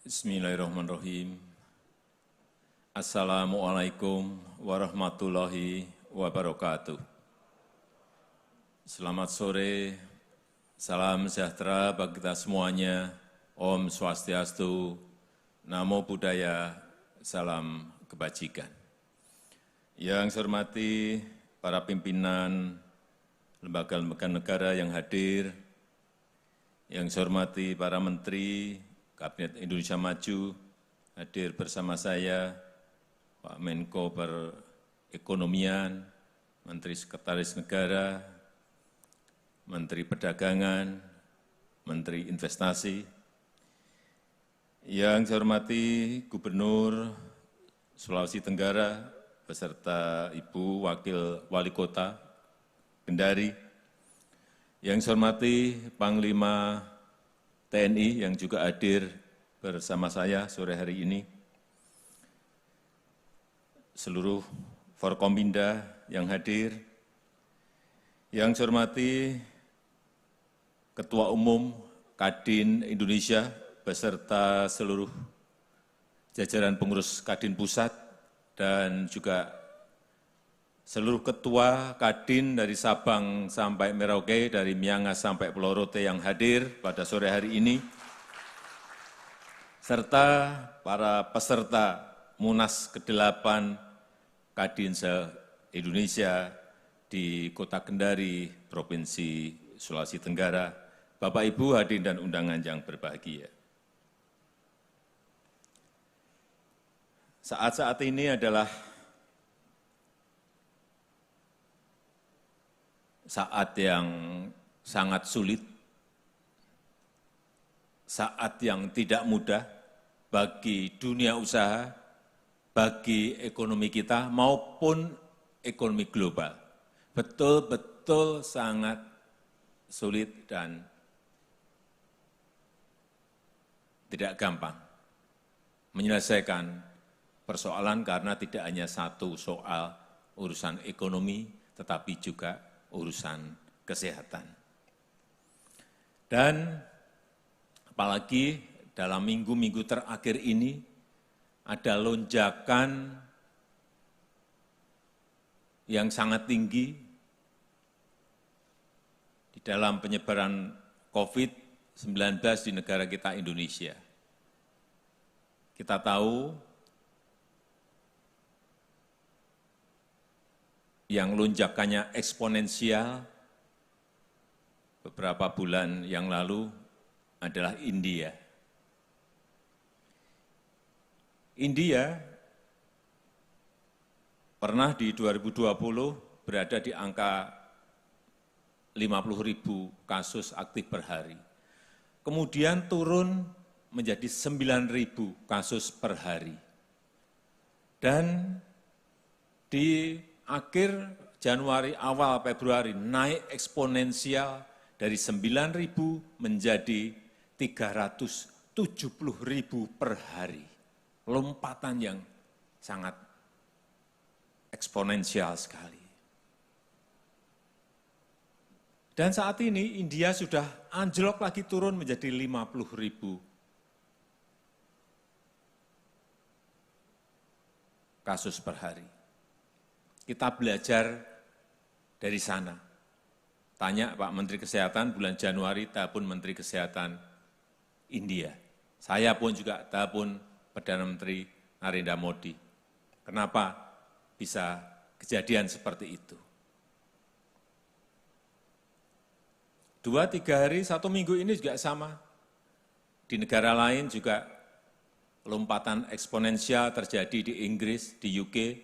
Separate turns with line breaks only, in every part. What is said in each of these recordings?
Bismillahirrahmanirrahim. Assalamualaikum warahmatullahi wabarakatuh. Selamat sore, salam sejahtera bagi kita semuanya. Om Swastiastu, Namo Buddhaya, salam kebajikan. Yang saya hormati para pimpinan lembaga-lembaga negara yang hadir, yang saya hormati para menteri, Kabinet Indonesia Maju, hadir bersama saya, Pak Menko Perekonomian, Menteri Sekretaris Negara, Menteri Perdagangan, Menteri Investasi, yang saya hormati Gubernur Sulawesi Tenggara, beserta Ibu Wakil Wali Kota Kendari, yang saya hormati Panglima TNI yang juga hadir bersama saya sore hari ini, seluruh Forkompinda yang hadir, yang saya hormati Ketua Umum Kadin Indonesia beserta seluruh jajaran pengurus Kadin Pusat dan juga seluruh ketua Kadin dari Sabang sampai Merauke, dari Miangas sampai Pulau Rote yang hadir pada sore hari ini, serta para peserta Munas ke-8 Kadin se-Indonesia di Kota Kendari, Provinsi Sulawesi Tenggara, Bapak Ibu hadirin dan undangan yang berbahagia. Saat-saat ini adalah saat yang sangat sulit, saat yang tidak mudah bagi dunia usaha, bagi ekonomi kita maupun ekonomi global. Betul-betul sangat sulit dan tidak gampang menyelesaikan persoalan karena tidak hanya satu soal urusan ekonomi, tetapi juga urusan kesehatan. Dan apalagi dalam minggu-minggu terakhir ini ada lonjakan yang sangat tinggi di dalam penyebaran COVID-19 di negara kita Indonesia. Kita tahu yang lonjakannya eksponensial beberapa bulan yang lalu adalah India. India pernah di 2020 berada di angka 50.000 kasus aktif per hari. Kemudian turun menjadi 9.000 kasus per hari. Dan di akhir Januari, awal Februari naik eksponensial dari 9.000 menjadi 370.000 per hari. Lompatan yang sangat eksponensial sekali. Dan saat ini India sudah anjlok lagi turun menjadi 50.000 kasus per hari. Kita belajar dari sana. Tanya Pak Menteri Kesehatan bulan Januari, telepon Menteri Kesehatan India. Saya pun juga telepon Perdana Menteri Narendra Modi. Kenapa bisa kejadian seperti itu? 2-3 hari, 1 minggu ini juga sama. Di negara lain juga lompatan eksponensial terjadi di Inggris, di UK,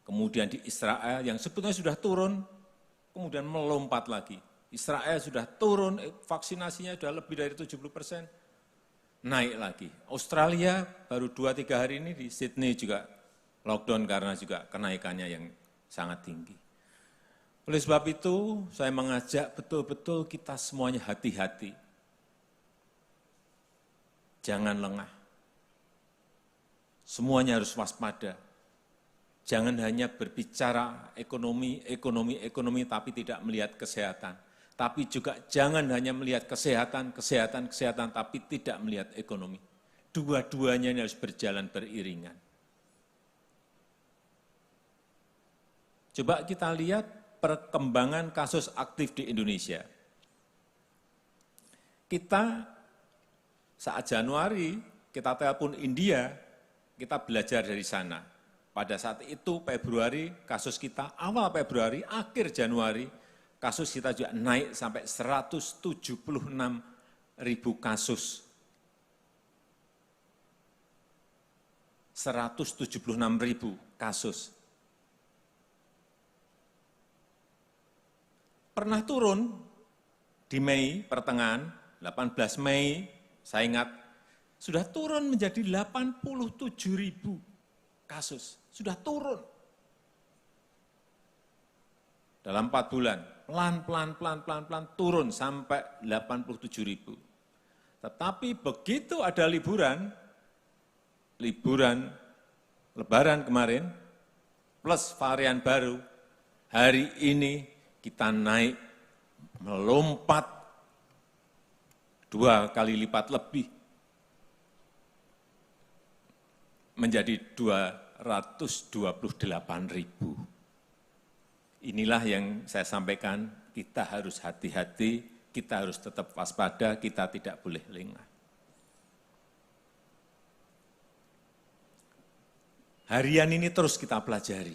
kemudian di Israel yang sebetulnya sudah turun, kemudian melompat lagi. Israel sudah turun, vaksinasinya sudah lebih dari 70%, naik lagi. Australia baru 2-3 hari ini di Sydney juga lockdown karena juga kenaikannya yang sangat tinggi. Oleh sebab itu, saya mengajak betul-betul kita semuanya hati-hati. Jangan lengah. Semuanya harus waspada. Jangan hanya berbicara ekonomi, tapi tidak melihat kesehatan. Tapi juga jangan hanya melihat kesehatan, tapi tidak melihat ekonomi. Dua-duanya ini harus berjalan beriringan. Coba kita lihat perkembangan kasus aktif di Indonesia. Kita saat Januari, kita telepon India, kita belajar dari sana. Pada saat itu Februari, kasus kita awal Februari, akhir Januari, kasus kita juga naik sampai 176.000 kasus. 176.000 kasus. Pernah turun di Mei pertengahan, 18 Mei, saya ingat, sudah turun menjadi 87.000 kasus. Sudah turun. Dalam 4 bulan, pelan-pelan turun sampai 87.000. Tetapi begitu ada liburan Lebaran kemarin, plus varian baru, hari ini kita naik melompat 2 kali lipat lebih, menjadi 228.000. Inilah yang saya sampaikan, kita harus hati-hati, kita harus tetap waspada, kita tidak boleh lengah. Harian ini terus kita pelajari.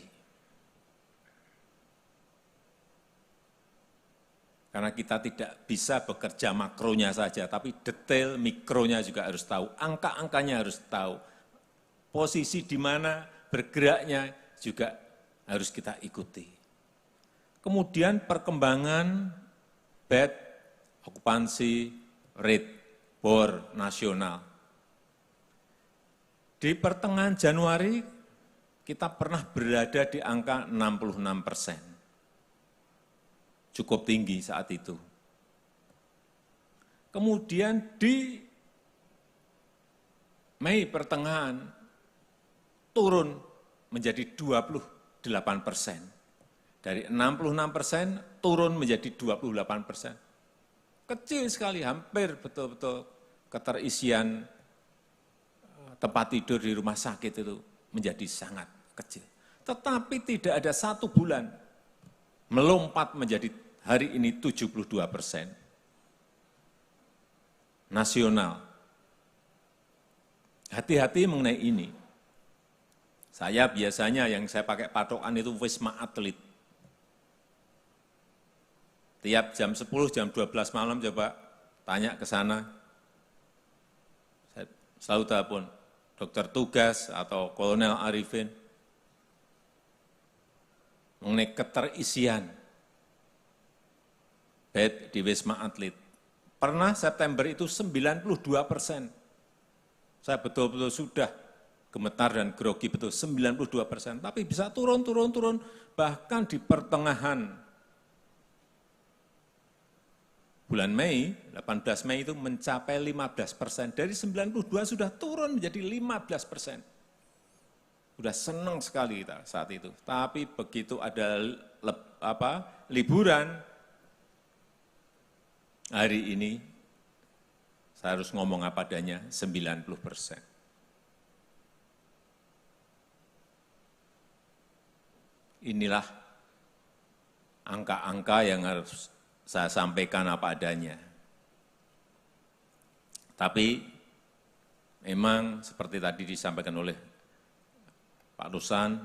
Karena kita tidak bisa bekerja makronya saja, tapi detail mikronya juga harus tahu, angka-angkanya harus tahu. Posisi di mana bergeraknya juga harus kita ikuti. Kemudian perkembangan bed okupansi rate bor nasional. Di pertengahan Januari kita pernah berada di angka 66%. Cukup tinggi saat itu. Kemudian di Mei pertengahan turun menjadi 28%. Dari 66% turun menjadi 28%. Kecil sekali, hampir betul-betul keterisian tempat tidur di rumah sakit itu menjadi sangat kecil. Tetapi tidak ada 1 bulan melompat menjadi hari ini 72%. Nasional. Hati-hati mengenai ini. Saya biasanya yang saya pakai patokan itu Wisma Atlet. Tiap jam 10, jam 12 malam coba tanya ke sana. Saya selalu telepon dokter tugas atau Kolonel Arifin mengenai keterisian bed di Wisma Atlet. Pernah September itu 92%. Saya betul-betul sudah gemetar dan grogi betul, 92%. Tapi bisa turun, bahkan di pertengahan bulan Mei, 18 Mei itu mencapai 15%. Dari 92 sudah turun menjadi 15%. Sudah senang sekali kita saat itu. Tapi begitu ada liburan, hari ini saya harus ngomong apa adanya, 90%. Inilah angka-angka yang harus saya sampaikan apa adanya. Tapi memang seperti tadi disampaikan oleh Pak Ruslan,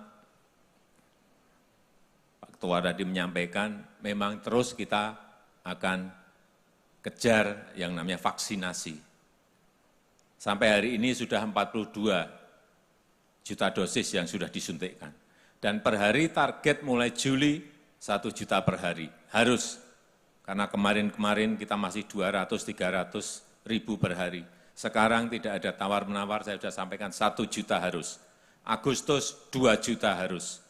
Pak Ketua tadi menyampaikan, memang terus kita akan kejar yang namanya vaksinasi. Sampai hari ini sudah 42 juta dosis yang sudah disuntikkan. Dan per hari target mulai Juli 1 juta per hari. Harus, karena kemarin-kemarin kita masih 200-300 ribu per hari. Sekarang tidak ada tawar-menawar, saya sudah sampaikan 1 juta harus. Agustus 2 juta harus.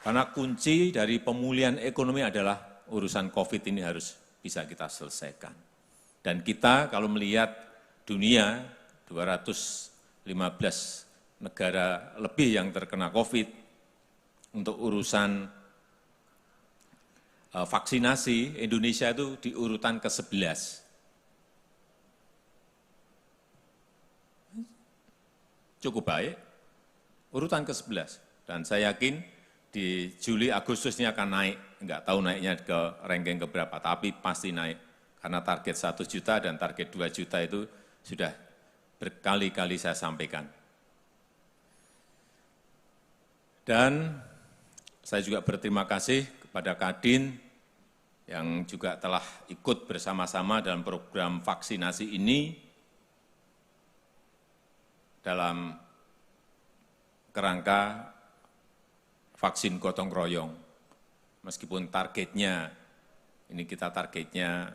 Karena kunci dari pemulihan ekonomi adalah urusan COVID ini harus bisa kita selesaikan. Dan kita kalau melihat dunia, 215 negara lebih yang terkena COVID, untuk urusan vaksinasi, Indonesia itu di urutan ke-11. Cukup baik, urutan ke-11. Dan saya yakin di Juli, Agustus ini akan naik. Enggak tahu naiknya ke ranking keberapa, tapi pasti naik. Karena target 1 juta dan target 2 juta itu sudah berkali-kali saya sampaikan. Dan saya juga berterima kasih kepada Kadin yang juga telah ikut bersama-sama dalam program vaksinasi ini dalam kerangka vaksin gotong royong. Meskipun targetnya, ini kita targetnya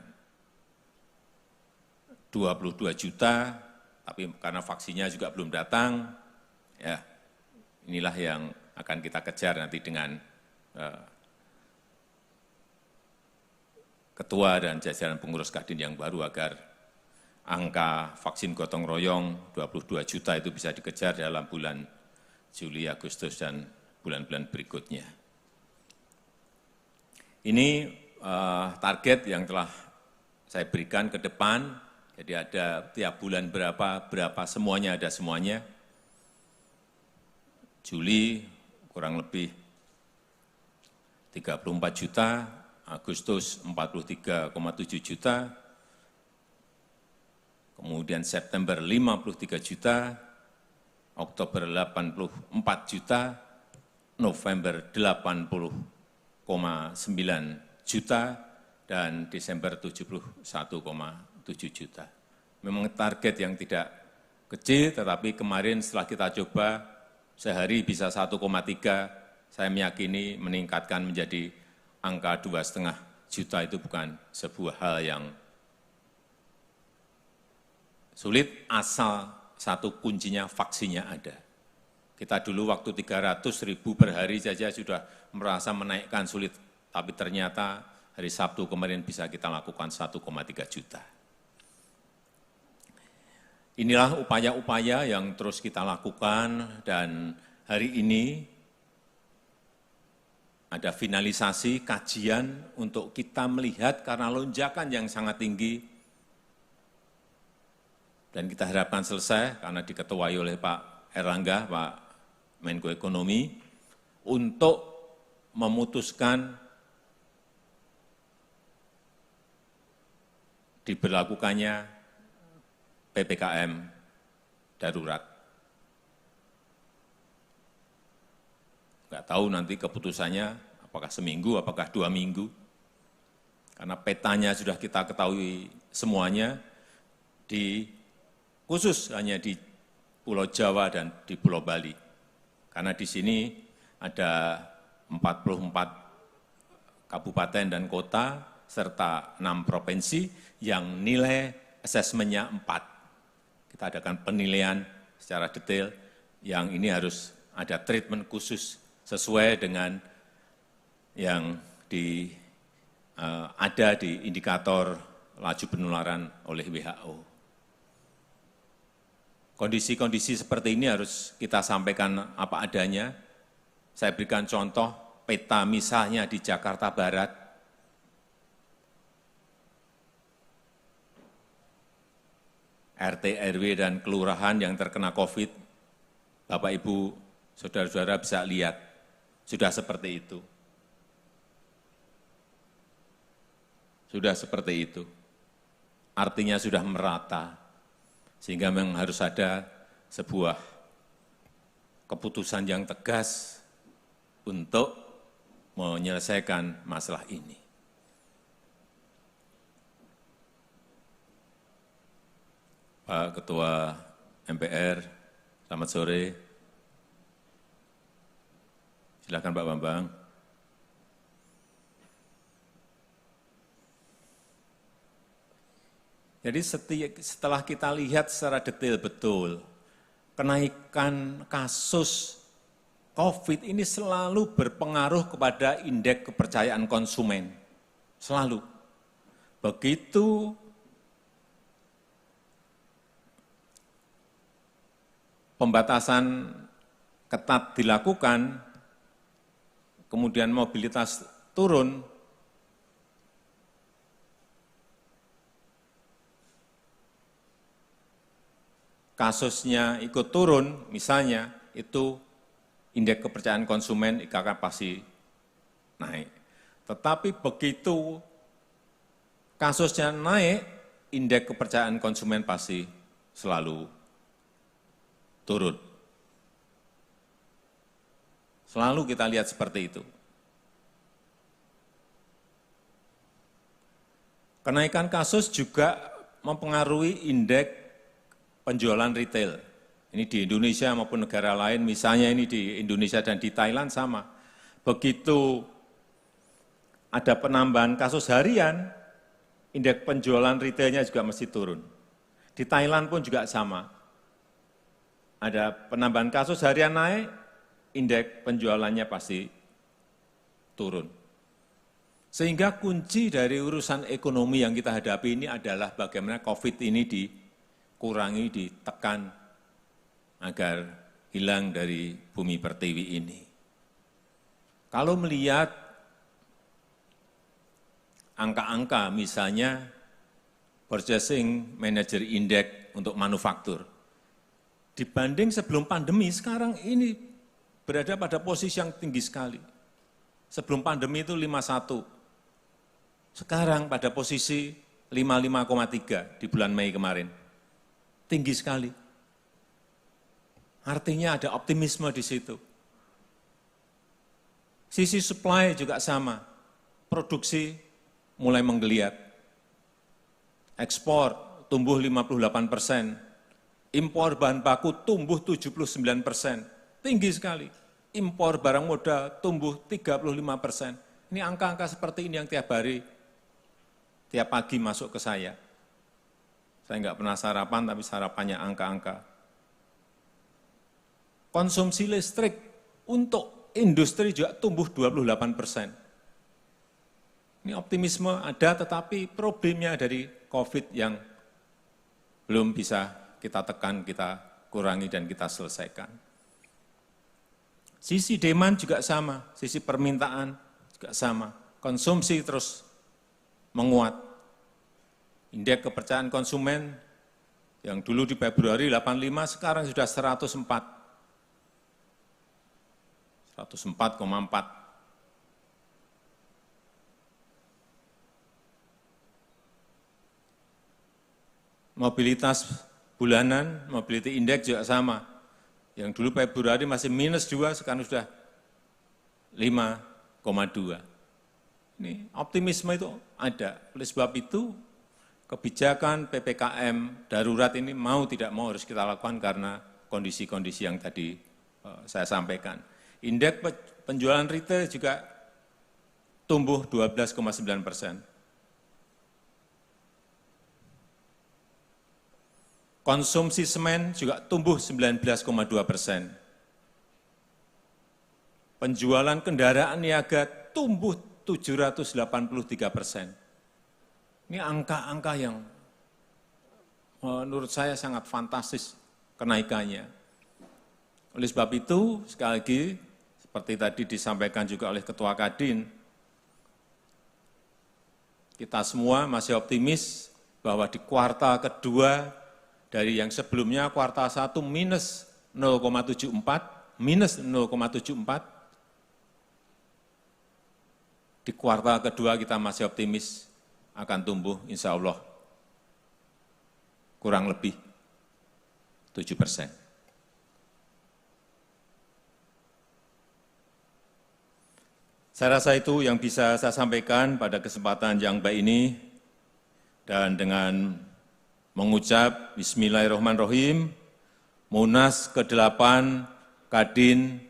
22 juta, tapi karena vaksinnya juga belum datang, ya inilah yang akan kita kejar nanti dengan Ketua dan jajaran pengurus Kadin yang baru agar angka vaksin gotong royong 22 juta itu bisa dikejar dalam bulan Juli, Agustus, dan bulan-bulan berikutnya. Ini target yang telah saya berikan ke depan, jadi ada tiap bulan berapa semuanya ada semuanya. Juli kurang lebih 34 juta, Agustus 43,7 juta, kemudian September 53 juta, Oktober 84 juta, November 80,9 juta, dan Desember 71,7 juta. Memang target yang tidak kecil, tetapi kemarin setelah kita coba sehari bisa 1,3, saya meyakini meningkatkan menjadi angka 2,5 juta itu bukan sebuah hal yang sulit, asal satu kuncinya vaksinnya ada. Kita dulu waktu 300.000 per hari saja sudah merasa menaikkan sulit, tapi ternyata hari Sabtu kemarin bisa kita lakukan 1,3 juta. Inilah upaya-upaya yang terus kita lakukan, dan hari ini ada finalisasi kajian untuk kita melihat karena lonjakan yang sangat tinggi, dan kita harapkan selesai karena diketuai oleh Pak Erlangga, Pak Menko Ekonomi, untuk memutuskan diberlakukannya PPKM darurat. Enggak tahu nanti keputusannya apakah seminggu, apakah 2 minggu. Karena petanya sudah kita ketahui semuanya, khusus hanya di Pulau Jawa dan di Pulau Bali. Karena di sini ada 44 kabupaten dan kota, serta 6 provinsi yang nilai asesmennya 4. Kita adakan penilaian secara detail, yang ini harus ada treatment khusus sesuai dengan yang ada di indikator laju penularan oleh WHO. Kondisi-kondisi seperti ini harus kita sampaikan apa adanya. Saya berikan contoh peta misalnya di Jakarta Barat. RT, RW, dan kelurahan yang terkena COVID, Bapak, Ibu, saudara-saudara bisa lihat, sudah seperti itu. Sudah seperti itu. Artinya sudah merata. Sehingga memang harus ada sebuah keputusan yang tegas untuk menyelesaikan masalah ini. Pak Ketua MPR, selamat sore. Silakan Pak Bambang. Jadi setelah kita lihat secara detail betul, kenaikan kasus COVID ini selalu berpengaruh kepada indeks kepercayaan konsumen. Selalu. Begitu pembatasan ketat dilakukan, kemudian mobilitas turun, kasusnya ikut turun, misalnya itu indeks kepercayaan konsumen IKK pasti naik. Tetapi begitu kasusnya naik, indeks kepercayaan konsumen pasti selalu turun. Selalu kita lihat seperti itu. Kenaikan kasus juga mempengaruhi indeks penjualan retail. Ini di Indonesia maupun negara lain, misalnya ini di Indonesia dan di Thailand sama. Begitu ada penambahan kasus harian, indeks penjualan retailnya juga mesti turun. Di Thailand pun juga sama. Ada penambahan kasus harian naik, indeks penjualannya pasti turun. Sehingga kunci dari urusan ekonomi yang kita hadapi ini adalah bagaimana COVID ini dikurangi, ditekan, agar hilang dari bumi pertiwi ini. Kalau melihat angka-angka misalnya Purchasing Manager Index untuk manufaktur, dibanding sebelum pandemi sekarang ini berada pada posisi yang tinggi sekali. Sebelum pandemi itu 51, sekarang pada posisi 55,3 di bulan Mei kemarin. Tinggi sekali. Artinya ada optimisme di situ. Sisi supply juga sama. Produksi mulai menggeliat. Ekspor tumbuh 58%. Impor bahan baku tumbuh 79%. Tinggi sekali. Impor barang modal tumbuh 35%. Ini angka-angka seperti ini yang tiap hari, tiap pagi masuk ke saya. Saya enggak pernah sarapan, tapi sarapannya angka-angka. Konsumsi listrik untuk industri juga tumbuh 28%. Ini optimisme ada, tetapi problemnya dari COVID yang belum bisa kita tekan, kita kurangi, dan kita selesaikan. Sisi demand juga sama, sisi permintaan juga sama. Konsumsi terus menguat. Indeks kepercayaan konsumen yang dulu di Februari 85, sekarang sudah 104. 104,4. Mobilitas bulanan, mobility index juga sama. Yang dulu Februari masih -2, sekarang sudah 5,2. Ini optimisme itu ada. Oleh sebab itu, kebijakan PPKM darurat ini mau tidak mau harus kita lakukan karena kondisi-kondisi yang tadi saya sampaikan. Indeks penjualan retail juga tumbuh 12,9%. Konsumsi semen juga tumbuh 19,2%. Penjualan kendaraan niaga tumbuh 783%. Ini angka-angka yang menurut saya sangat fantastis kenaikannya. Oleh sebab itu, sekali lagi, seperti tadi disampaikan juga oleh Ketua Kadin, kita semua masih optimis bahwa di kuartal kedua dari yang sebelumnya kuartal 1 minus 0,74, di kuartal kedua kita masih optimis akan tumbuh insya Allah kurang lebih 7%. Saya rasa itu yang bisa saya sampaikan pada kesempatan yang baik ini, dan dengan mengucap Bismillahirrahmanirrahim, Munas ke-8 Kadin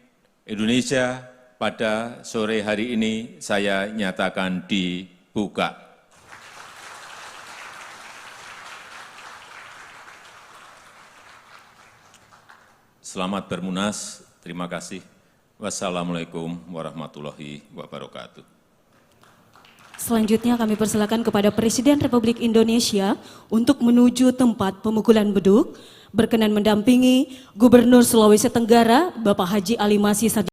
Indonesia pada sore hari ini saya nyatakan dibuka. Selamat bermunas, terima kasih. Wassalamualaikum warahmatullahi wabarakatuh.
Selanjutnya kami persilakan kepada Presiden Republik Indonesia untuk menuju tempat pemukulan beduk, berkenan mendampingi Gubernur Sulawesi Tenggara, Bapak Haji Ali Masih